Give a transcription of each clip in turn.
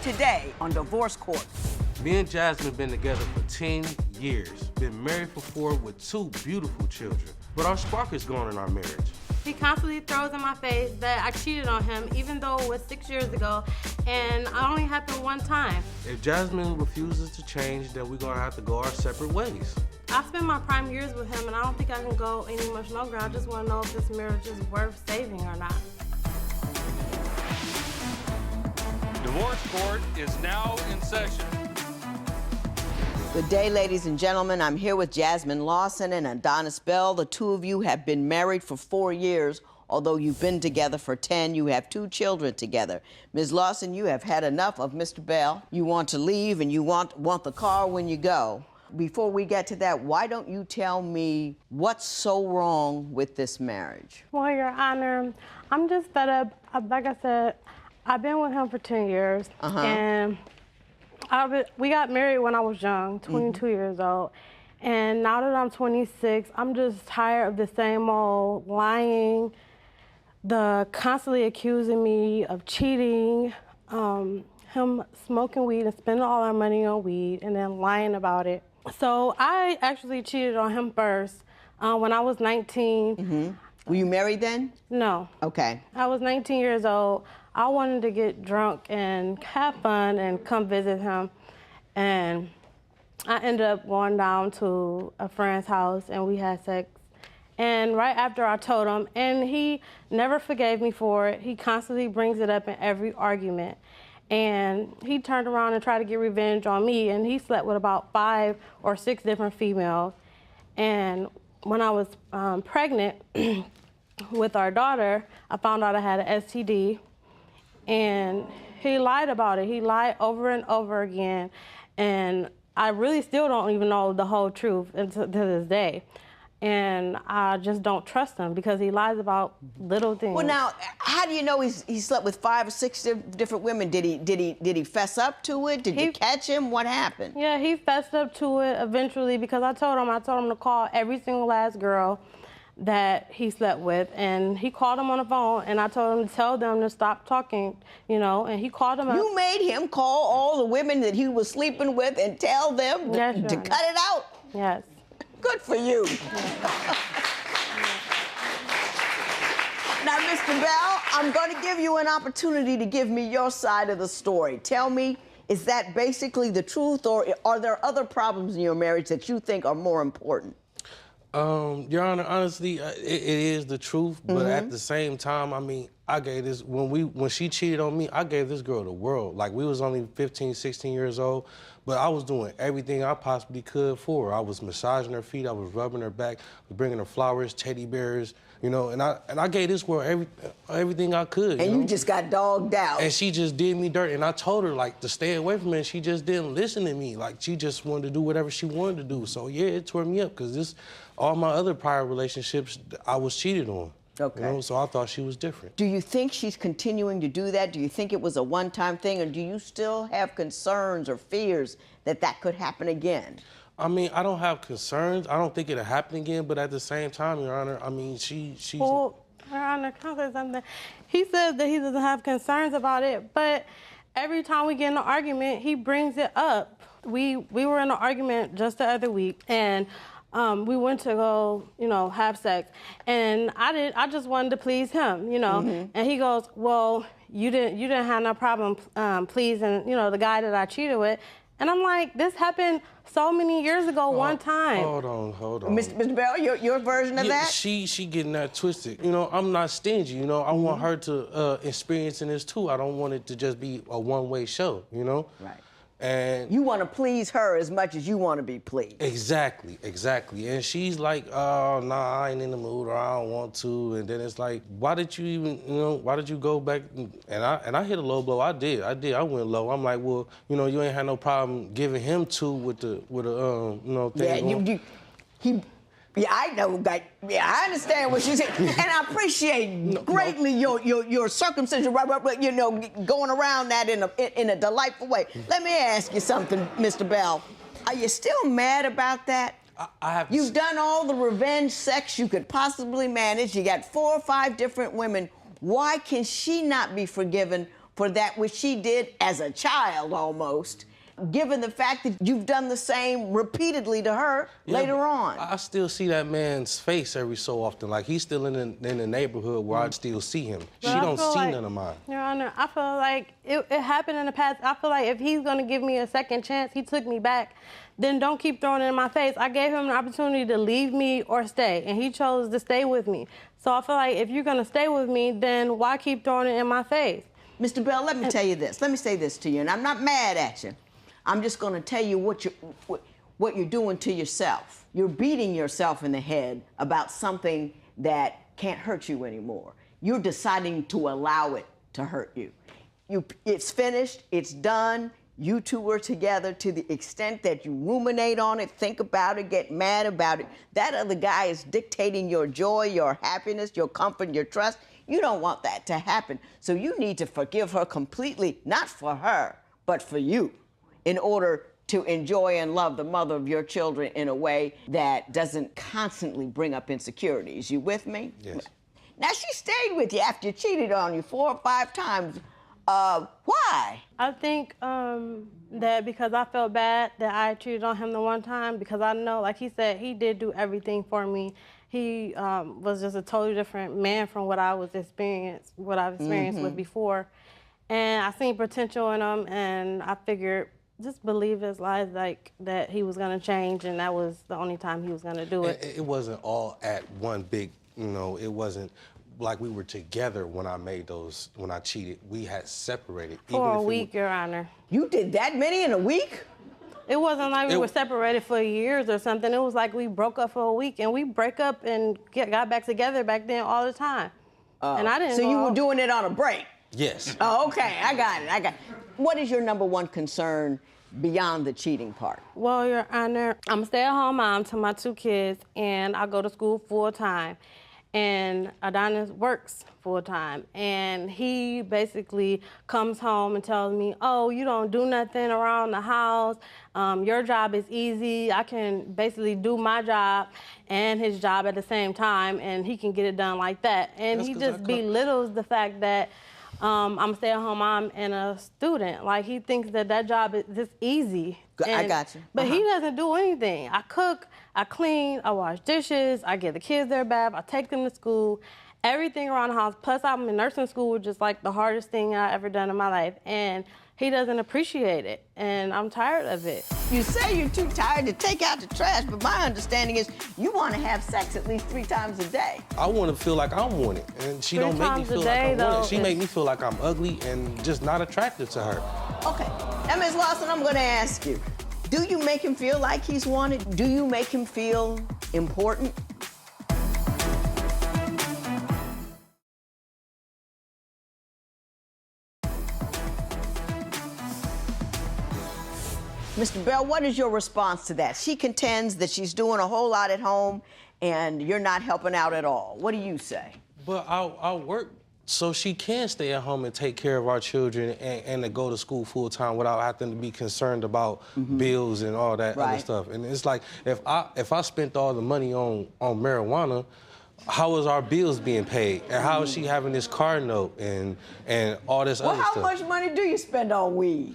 today on Divorce Court. Me and Jasmine been together for 10 years. Been married for 4 with 2 beautiful children. But our spark is gone in our marriage. He constantly throws in my face that I cheated on him, even though it was 6 years ago, and it only happened one time. If Jasmine refuses to change, then we're gonna have to go our separate ways. I spent my prime years with him, and I don't think I can go any much longer. I just want to know if this marriage is worth saving or not. Divorce Court is now in session. Good day, ladies and gentlemen. I'm here with Jasmine Lawson and Adonis Bell. The two of you have been married for 4 years. Although you've been together for 10, you have 2 children together. Ms. Lawson, you have had enough of Mr. Bell. You want to leave and you want the car when you go. Before we get to that, why don't you tell me what's so wrong with this marriage? Well, Your Honor, I'm just fed up. Like I said, I've been with him for 10 years, and we got married when I was young, 22 years old. And now that I'm 26, I'm just tired of the same old lying, the constantly accusing me of cheating, him smoking weed and spending all our money on weed and then lying about it. So I actually cheated on him first when I was 19. Were you married then? No. Okay. I was 19 years old. I wanted to get drunk and have fun and come visit him. And I ended up going down to a friend's house and we had sex. And right after I told him, and he never forgave me for it. He constantly brings it up in every argument. And he turned around and tried to get revenge on me, and he slept with about 5 or 6 different females. And when I was pregnant with our daughter, I found out I had an STD, and he lied about it. He lied over and over again, and I really still don't even know the whole truth to this day. And I just don't trust him because he lies about little things. Well, now, how do you know he slept with 5 or 6 different women? Did he fess up to it? Did you catch him? What happened? Yeah, he fessed up to it eventually because I told him to call every single last girl that he slept with, and he called them on the phone, and I told him to tell them to stop talking, you know, and he called them up. You made him call all the women that he was sleeping with and tell them to cut it out? Yes. Good for you. Now, Mr. Bell, I'm going to give you an opportunity to give me your side of the story. Tell me, is that basically the truth, or are there other problems in your marriage that you think are more important? Your Honor, honestly, it is the truth, but at the same time, I mean, I gave this, when she cheated on me, I gave this girl the world. Like, we was only 15, 16 years old, but I was doing everything I possibly could for her. I was massaging her feet, I was rubbing her back, bringing her flowers, teddy bears, you know, and I gave this girl everything I could. And you you just got dogged out. And she just did me dirt, and I told her, like, to stay away from me, and she just didn't listen to me. Like, she just wanted to do whatever she wanted to do. So, yeah, it tore me up, because all my other prior relationships, I was cheated on. Okay. You know, so I thought she was different. Do you think she's continuing to do that? Do you think it was a one-time thing, or do you still have concerns or fears that that could happen again? I mean, I don't have concerns. I don't think it'll happen again, but at the same time, Your Honor, I mean, she's... Well, Your Honor, can I say something? He says that he doesn't have concerns about it, but every time we get in an argument, he brings it up. We were in an argument just the other week, and we went to go, you know, have sex, and I just wanted to please him, you know. And he goes, "Well, you didn't have no problem pleasing, you know, the guy that I cheated with." And I'm like, this happened so many years ago, one time. Hold on. Mr. Bell, your version of that? She getting that twisted. You know, I'm not stingy, you know. I want her to experience in this too. I don't want it to just be a one-way show, you know? Right. And you want to please her as much as you want to be pleased. Exactly. And she's like, oh, nah, I ain't in the mood, or I don't want to. And then it's like, why did you even, you know, why did you go back? And I hit a low blow. I did. I went low. I'm like, well, you know, you ain't had no problem giving him 2 with the you know, thing. Yeah, I know that. Yeah, I understand what she's saying, and I appreciate greatly your circumcision, right, you know, going around that in a delightful way. Let me ask you something, Mr. Bell. Are you still mad about that? I have. You've done all the revenge sex you could possibly manage. You got 4 or 5 different women. Why can she not be forgiven for that which she did as a child almost, given the fact that you've done the same repeatedly to her later on? I still see that man's face every so often. Like, he's still in the neighborhood where I still see him. She don't see none of mine. Your Honor, I feel like it happened in the past. I feel like if he's going to give me a second chance, he took me back, then don't keep throwing it in my face. I gave him an opportunity to leave me or stay, and he chose to stay with me. So I feel like if you're going to stay with me, then why keep throwing it in my face? Mr. Bell, let me tell you this. Let me say this to you, and I'm not mad at you. I'm just going to tell you what you're doing to yourself. You're beating yourself in the head about something that can't hurt you anymore. You're deciding to allow it to hurt you. It's finished. It's done. You two are together to the extent that you ruminate on it, think about it, get mad about it. That other guy is dictating your joy, your happiness, your comfort, your trust. You don't want that to happen. So you need to forgive her completely, not for her, but for you, in order to enjoy and love the mother of your children in a way that doesn't constantly bring up insecurities. You with me? Yes. Now, she stayed with you after you cheated on you 4 or 5 times. Why? I think that because I felt bad that I cheated on him the one time, because I know, like he said, he did do everything for me. He was just a totally different man from what I've experienced with before. And I seen potential in him, and I figured just believe his lies, like that he was gonna change, and that was the only time he was gonna do it. It wasn't all at one big, it wasn't like we were together when I cheated. We had separated. For a week, Your Honor. You did that many in a week? It wasn't like we were separated for years or something. It was like we broke up for a week, and we break up and got back together back then all the time. And I didn't. So you were doing it on a break? Yes. Oh, okay, I got it. What is your number one concern beyond the cheating part? Well, Your Honor, I'm a stay-at-home mom to my 2 kids, and I go to school full-time. And Adonis works full-time. And he basically comes home and tells me, oh, you don't do nothing around the house. Your job is easy. I can basically do my job and his job at the same time, and he can get it done like that. And he just belittles the fact that I'm a stay-at-home mom and a student. Like, he thinks that job is just easy. I got you. But he doesn't do anything. I cook, I clean, I wash dishes, I give the kids their bath, I take them to school, everything around the house. Plus, I'm in nursing school, which is like the hardest thing I've ever done in my life. And he doesn't appreciate it, and I'm tired of it. You say you're too tired to take out the trash, but my understanding is you want to have sex at least 3 times a day. I want to feel like I'm wanted, and she don't make me feel like I'm wanted. She make me feel like I'm ugly and just not attractive to her. Okay, now, Ms. Lawson, I'm going to ask you, do you make him feel like he's wanted? Do you make him feel important? Mr. Bell, what is your response to that? She contends that she's doing a whole lot at home and you're not helping out at all. What do you say? But I'll work so she can stay at home and take care of our children and to go to school full time without having to be concerned about bills and all that other stuff. And it's like, if I spent all the money on marijuana, how is our bills being paid? And how is she having this car note and all this other stuff? Well, how much money do you spend on weed?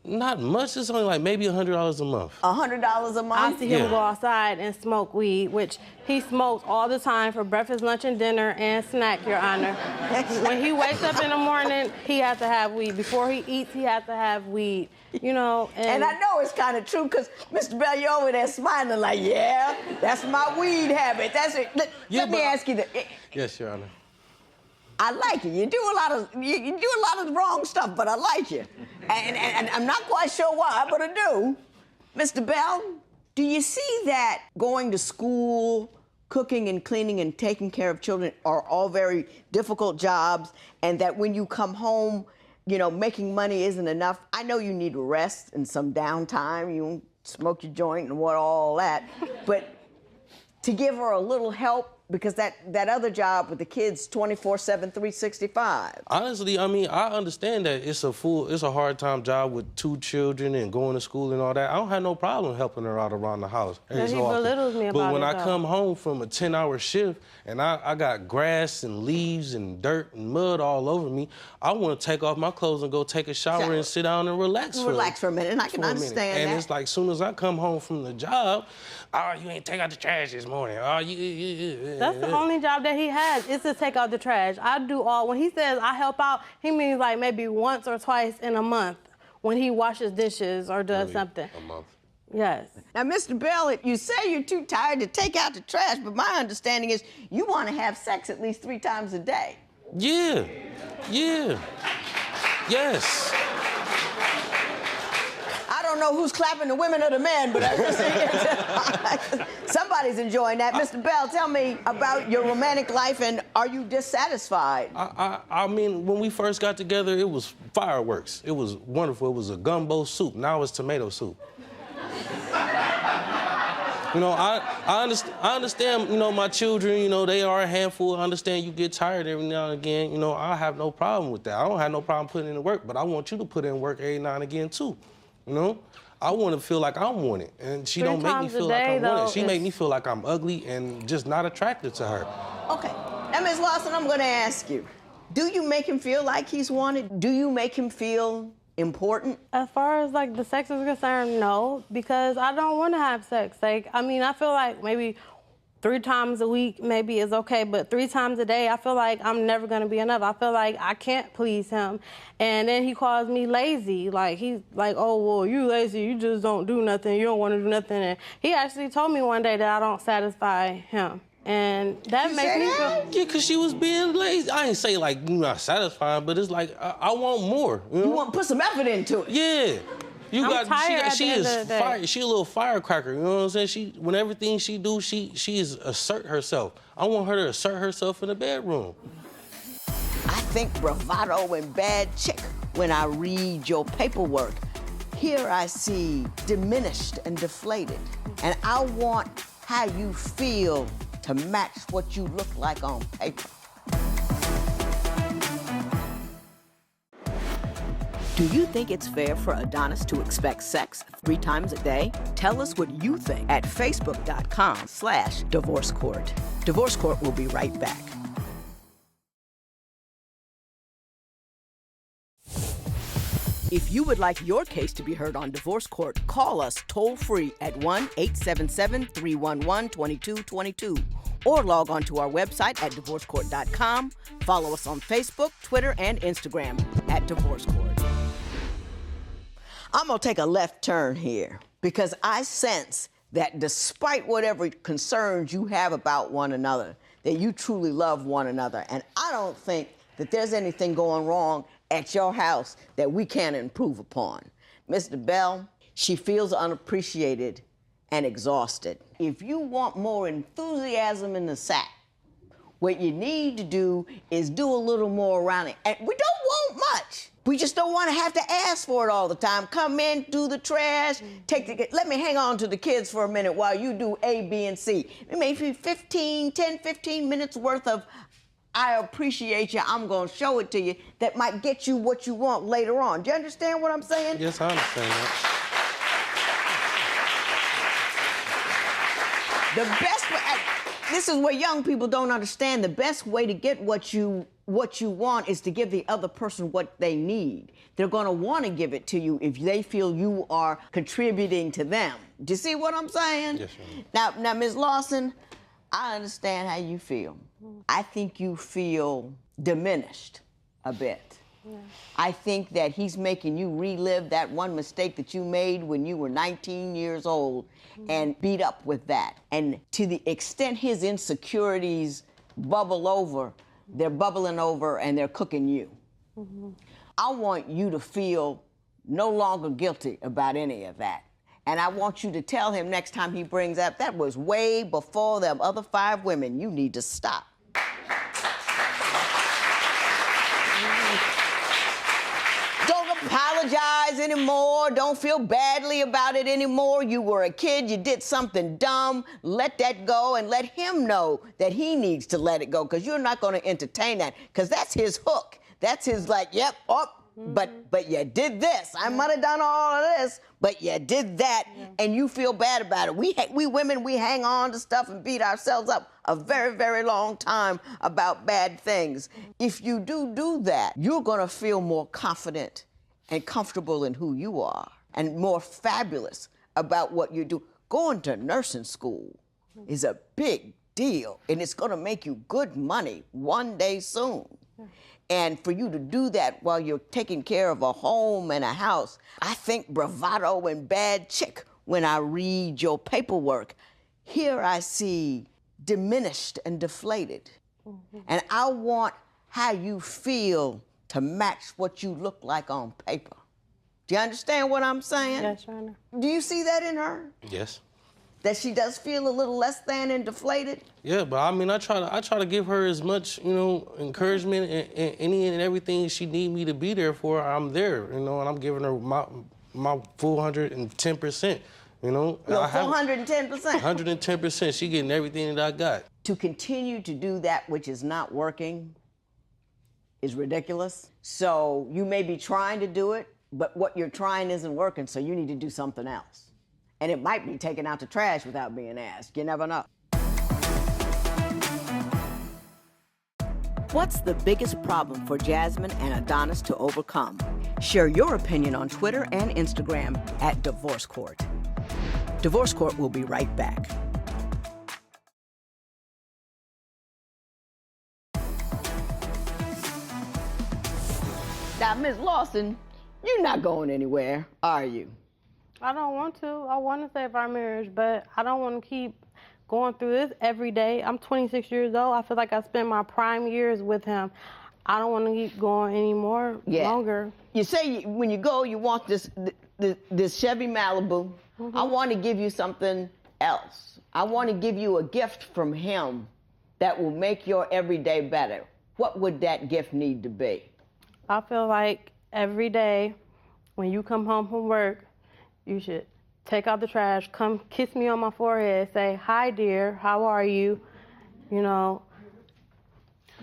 Not much. It's only like maybe $100 a month. $100 a month? I see him go outside and smoke weed, which he smokes all the time for breakfast, lunch, and dinner, and snack, Your Honor. When he wakes up in the morning, he has to have weed. Before he eats, he has to have weed. You know, and I know it's kind of true, because Mr. Bell, you're over there smiling like, yeah, that's my weed habit. That's it. Let me ask you this. Yes, Your Honor. I like you. You do a lot of wrong stuff, but I like you. And I'm not quite sure why, but I do. Mr. Bell, do you see that going to school, cooking and cleaning and taking care of children are all very difficult jobs, and that when you come home, you know, making money isn't enough? I know you need rest and some downtime. You smoke your joint and all that. But to give her a little help because that other job with the kids 24/7, 365. Honestly, I mean, I understand that it's a hard-time job with 2 children and going to school and all that. I don't have no problem helping her out around the house. But he belittles me about But when it, I though. come home from a 10-hour shift and I got grass and leaves and dirt and mud all over me, I want to take off my clothes and go take a shower and sit down and relax for a minute, and I can understand that. And it's like, soon as I come home from the job, oh, you ain't take out the trash this morning. Oh, That's the only job that he has, is to take out the trash. I do all, when he says I help out, he means like maybe once or twice in a month when he washes dishes or does something. A month. Yes. Now, Mr. Bell, you say you're too tired to take out the trash, but my understanding is you want to have sex at least 3 times a day. Yeah. Yes. I don't know who's clapping, the women or the men, but somebody's enjoying that. Mr. Bell, tell me about your romantic life, and are you dissatisfied? I mean, when we first got together, it was fireworks. It was wonderful. It was a gumbo soup. Now it's tomato soup. You know, I understand, you know, my children, you know, they are a handful. I understand you get tired every now and again. You know, I have no problem with that. I don't have no problem putting in the work, but I want you to put in work every now and again, too. You know? I want to feel like I'm wanted, and she don't make me feel like I'm wanted. She make me feel like I'm ugly and just not attracted to her. Okay. Now, Ms. Lawson, I'm going to ask you, do you make him feel like he's wanted? Do you make him feel important? As far as like the sex is concerned, no, because I don't want to have sex. Like, I mean, I feel like maybe 3 times a week maybe is okay, but 3 times a day, I feel like I'm never gonna be enough. I feel like I can't please him. And then he calls me lazy. Like, he's like, oh, well, you lazy, you just don't do nothing, you don't wanna do nothing. And he actually told me one day that I don't satisfy him. And that makes me feel... Yeah, because she was being lazy. I ain't say, like, you're not satisfied, but it's like, I want more. You know? You want to put some effort into it. Yeah. She is fire. She a little firecracker, you know what I'm saying? When everything she do, she is assert herself. I want her to assert herself in the bedroom. I think bravado and bad chick when I read your paperwork. Here I see diminished and deflated. And I want how you feel to match what you look like on paper. Do you think it's fair for Adonis to expect sex 3 times a day? Tell us what you think at facebook.com/Divorce Court. Divorce Court will be right back. If you would like your case to be heard on Divorce Court, call us toll-free at 1-877-311-2222 or log on to our website at divorcecourt.com. Follow us on Facebook, Twitter, and Instagram at Divorce Court. I'm going to take a left turn here because I sense that despite whatever concerns you have about one another, that you truly love one another. And I don't think that there's anything going wrong at your house that we can't improve upon. Mr. Bell, she feels unappreciated and exhausted. If you want more enthusiasm in the sack, what you need to do is do a little more around it. And we don't want much. We just don't want to have to ask for it all the time. Come in, do the trash, let me hang on to the kids for a minute while you do A, B, and C. It may be 10, 15 minutes worth of I appreciate you, I'm going to show it to you, that might get you what you want later on. Do you understand what I'm saying? Yes, I understand that. The best way, this is where young people don't understand, the best way to get what you want is to give the other person what they need. They're going to want to give it to you if they feel you are contributing to them. Do you see what I'm saying? Yes, ma'am. Now, Ms. Lawson, I understand how you feel. I think you feel diminished a bit. Yeah. I think that he's making you relive that one mistake that you made when you were 19 years old and beat up with that. And to the extent his insecurities bubble over, they're bubbling over and they're cooking you. I want you to feel no longer guilty about any of that. And I want you to tell him next time he brings up, that was way before them other 5 women. You need to stop. Don't apologize anymore. Don't feel badly about it anymore. You were a kid. You did something dumb. Let that go and let him know that he needs to let it go, because you're not going to entertain that, because that's his hook. That's his like, yep, but you did this. I might have done all of this, but you did that, and you feel bad about it. We women, we hang on to stuff and beat ourselves up a very, very long time about bad things. If you do that, you're going to feel more confident and comfortable in who you are and more fabulous about what you do. Going to nursing school is a big deal, and it's going to make you good money one day soon. And for you to do that while you're taking care of a home and a house, I think bravado and bad chick when I read your paperwork. Here I see diminished and deflated. And I want how you feel to match what you look like on paper. Do you understand what I'm saying? Yes, Your Honor. Do you see that in her? Yes. That she does feel a little less than and deflated? Yeah, but I mean, I try to give her as much, encouragement and any and everything she need me to be there for. I'm there, and I'm giving her my full 110%. No, 410%. 110%. She getting everything that I got. To continue to do that which is not working is ridiculous. So you may be trying to do it, but what you're trying isn't working, so you need to do something else. And it might be taken out the trash without being asked. You never know. What's the biggest problem for Jasmine and Adonis to overcome? Share your opinion on Twitter and Instagram at Divorce Court. Divorce Court will be right back. Now, Ms. Lawson, you're not going anywhere, are you? I don't want to. I want to save our marriage, but I don't want to keep going through this every day. I'm 26 years old. I feel like I spent my prime years with him. I don't want to keep going anymore longer. You say when you go, you want this Chevy Malibu. I want to give you something else. I want to give you a gift from him that will make your everyday better. What would that gift need to be? I feel like every day when you come home from work, you should take out the trash, come kiss me on my forehead, say, "Hi, dear, how are you?" Don't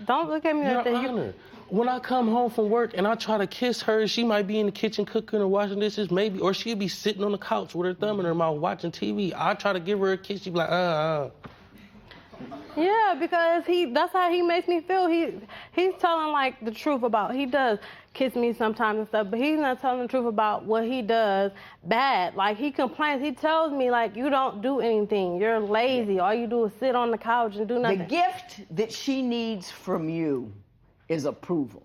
look at me like that. Your Honor, when I come home from work and I try to kiss her, she might be in the kitchen cooking or washing dishes, maybe, or she'll be sitting on the couch with her thumb in her mouth watching TV. I try to give her a kiss, she'd be like, Yeah, because that's how he makes me feel. He's telling like the truth about, he does kiss me sometimes and stuff, but he's not telling the truth about what he does bad. Like he complains, he tells me like, you don't do anything, you're lazy, all you do is sit on the couch and do nothing. The gift that she needs from you is approval.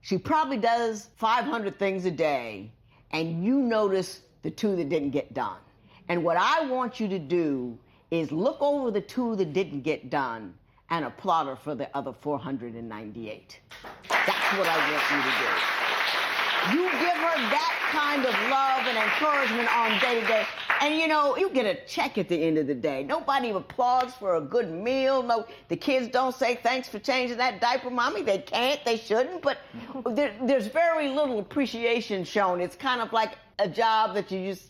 She probably does 500 things a day, and you notice the 2 that didn't get done. And what I want you to do is look over the 2 that didn't get done and applaud her for the other 498. That's what I want you to do. You give her that kind of love and encouragement on day-to-day, and you get a check at the end of the day. Nobody applauds for a good meal. No, the kids don't say thanks for changing that diaper, Mommy. They can't, they shouldn't, but there's very little appreciation shown. It's kind of like a job that you just...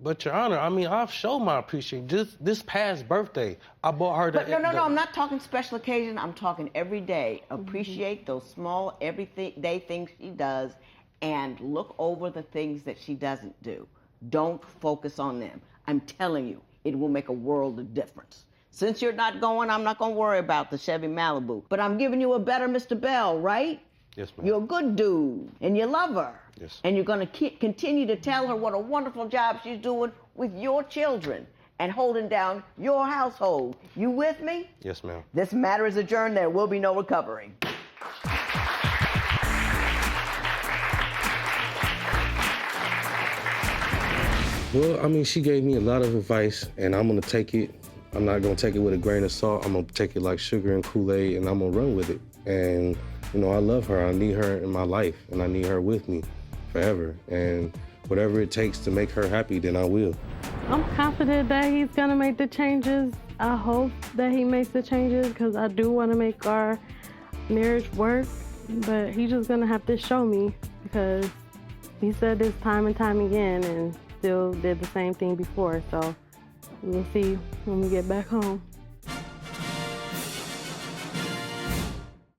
But Your Honor, I mean, I've shown my appreciation. This past birthday, I bought her the... No, I'm not talking special occasion. I'm talking every day. Appreciate those small, everyday things she does, and look over the things that she doesn't do. Don't focus on them. I'm telling you, it will make a world of difference. Since you're not going, I'm not going to worry about the Chevy Malibu. But I'm giving you a better Mr. Bell, right? Yes, ma'am. You're a good dude, and you love her. Yes. And you're going to continue to tell her what a wonderful job she's doing with your children and holding down your household. You with me? Yes, ma'am. This matter is adjourned. There will be no recovery. Well, I mean, she gave me a lot of advice, and I'm going to take it. I'm not going to take it with a grain of salt. I'm going to take it like sugar and Kool-Aid, and I'm going to run with it. And, I love her. I need her in my life, and I need her with me forever. And whatever it takes to make her happy, then I will. I'm confident that he's going to make the changes. I hope that he makes the changes because I do want to make our marriage work. But he's just going to have to show me because He said this time and time again and still did the same thing before, so we'll see when we get back home.